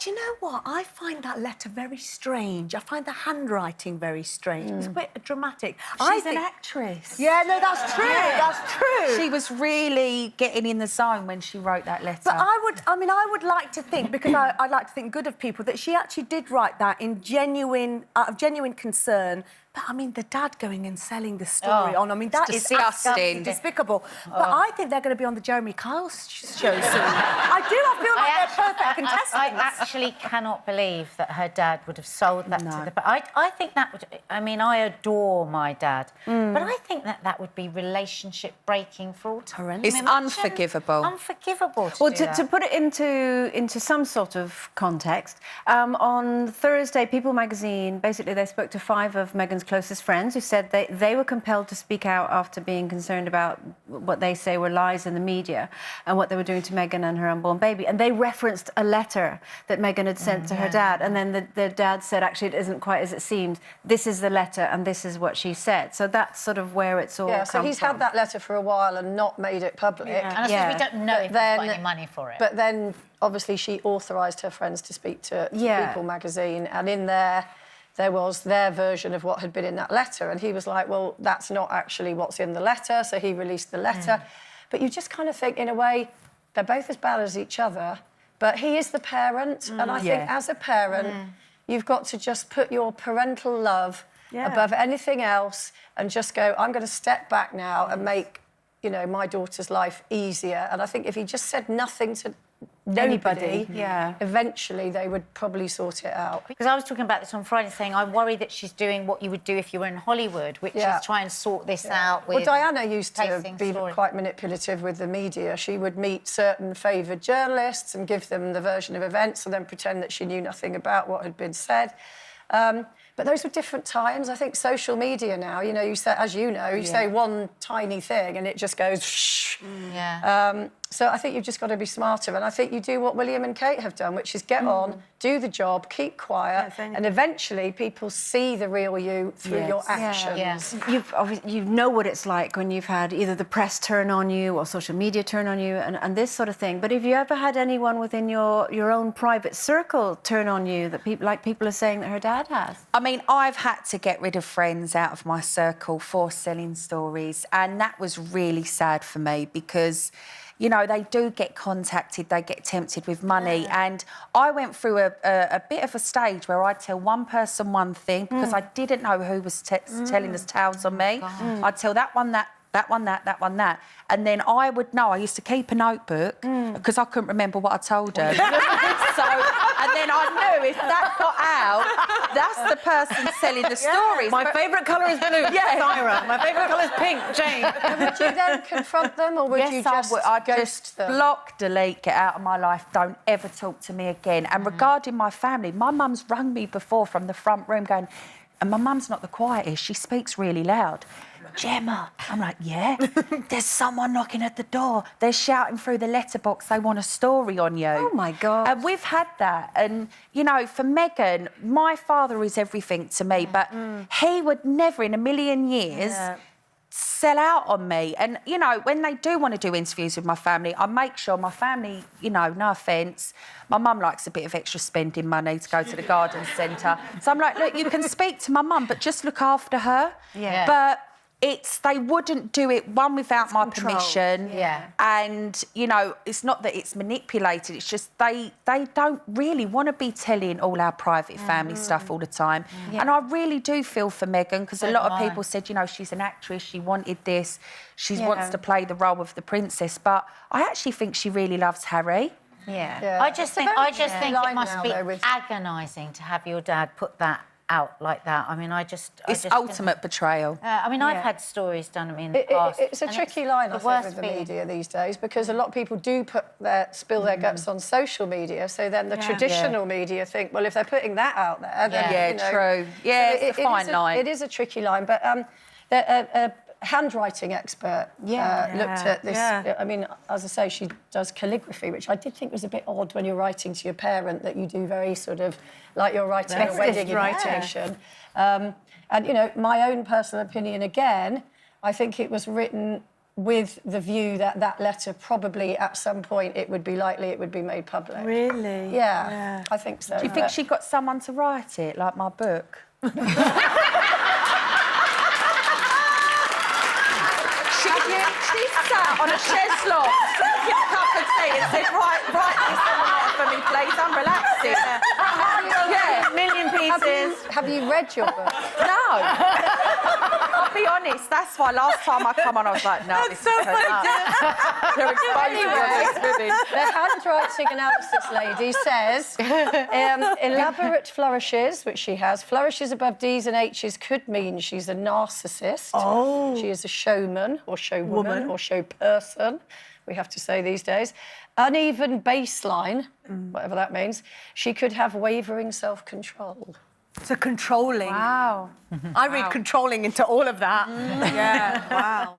Do you know what? I find that letter very strange. I find the handwriting very strange. It's a bit dramatic. She's an actress. Yeah, no, that's true. That's true. She was really getting in the zone when she wrote that letter. But I would like to think, because I like to think good of people, that she actually did write that in out of genuine concern. But, I mean, the dad going and selling the story on, I mean, that is disgusting. Despicable. But I think they're going to be on the Jeremy Kyle show soon. I feel like they're perfect contestants. I actually cannot believe that her dad would have sold that to the... But I think that would... I mean, I adore my dad, but I think that would be relationship-breaking for all time. It's unforgivable. Unforgivable Well, to put it into some sort of context, on Thursday, People magazine, basically they spoke to 5 of Meghan's closest friends who said they were compelled to speak out after being concerned about what they say were lies in the media and what they were doing to Meghan and her unborn baby. And they referenced a letter that Meghan had sent to her dad. And then the dad said, actually, it isn't quite as it seemed. This is the letter and this is what she said. So that's sort of where it's all come so he's had that letter for a while and not made it public. And I suppose we don't know if he's got any money for it. But then, obviously, she authorised her friends to speak to People magazine, and in there was their version of what had been in that letter. And he was like, well, that's not actually what's in the letter, so he released the letter. But you just kind of think, in a way, they're both as bad as each other, but he is the parent, and I think as a parent, you've got to just put your parental love above anything else and just go, I'm going to step back now and make, you know, my daughter's life easier. And I think if he just said nothing to anybody, eventually they would probably sort it out. Because I was talking about this on Friday, saying I worry that she's doing what you would do if you were in Hollywood, which is try and sort this out with... Well, Diana used to be quite manipulative with the media. She would meet certain favoured journalists and give them the version of events and then pretend that she knew nothing about what had been said. But those were different times. I think social media now, you know, you say, as you know, you say one tiny thing and it just goes... So I think you've just got to be smarter. And I think you do what William and Kate have done, which is get on, do the job, keep quiet, and eventually people see the real you through your actions. You know what it's like when you've had either the press turn on you or social media turn on you and this sort of thing. But have you ever had anyone within your own private circle turn on you that people are saying that her dad has? I mean, I've had to get rid of friends out of my circle for selling stories, and that was really sad for me because, you know, they do get contacted, they get tempted with money. And I went through a bit of a stage where I'd tell one person one thing because I didn't know who was telling us tales on me. I'd tell that one that one that. And then I would know. I used to keep a notebook because I couldn't remember what I told them. And then I knew if that got out, that's the person selling the stories. My favourite colour is blue, Saira. My favourite colour is pink, Jane. And would you then confront them, or would you just ghost them? Block, delete, get out of my life, don't ever talk to me again. And regarding my family, my mum's rung me before from the front room going, and my mum's not the quietest, she speaks really loud. Gemma. I'm like, yeah? There's someone knocking at the door. They're shouting through the letterbox, they want a story on you. Oh, my God. And we've had that. And, you know, for Meghan, my father is everything to me, but he would never in a million years sell out on me. And, you know, when they do want to do interviews with my family, I make sure my family, you know, no offence, my mum likes a bit of extra spending money to go to the garden centre. So I'm like, look, you can speak to my mum, but just look after her. But they wouldn't do it, one, without my permission. And, you know, it's not that it's manipulated, it's just they don't really want to be telling all our private family stuff all the time. And I really do feel for Meghan, because a lot of people said, you know, she's an actress, she wanted this, she wants to play the role of the princess, but I actually think she really loves Harry. I just think it must be agonising to have your dad put that out like that. I mean, It's ultimate betrayal. I mean, I've had stories done to me in the past. It's a tricky line, I think, with the media these days, because a lot of people do spill their guts on social media, so then the traditional media think, well, if they're putting that out there, then, you know... true. Yeah, so it's a fine line. It is a tricky line, but a handwriting expert looked at this. I mean, as I say, she does calligraphy, which I did think was a bit odd when you're writing to your parent, that you do very sort of like you're writing a wedding invitation. And, you know, my own personal opinion, again, I think it was written with the view that that letter probably at some point it would be likely it would be made public. Really? Yeah, I think so. Do you think she got someone to write it, like my book? She sat on a chaise loft, sipping a cup of tea and said, write this on the letter for me, please. I'm relaxing. Yeah, million pieces. Have you read your book? No. I'll be honest, that's why last time I come on, I was like, no, this is too much. They're exposing all these women. The handwriting analysis lady says elaborate flourishes, which she has. Flourishes above D's and H's could mean she's a narcissist. Oh. She is a showman or showwoman or show person, we have to say these days. Uneven baseline, whatever that means. She could have wavering self-control. So controlling. Wow. I read controlling into all of that. Yeah, wow.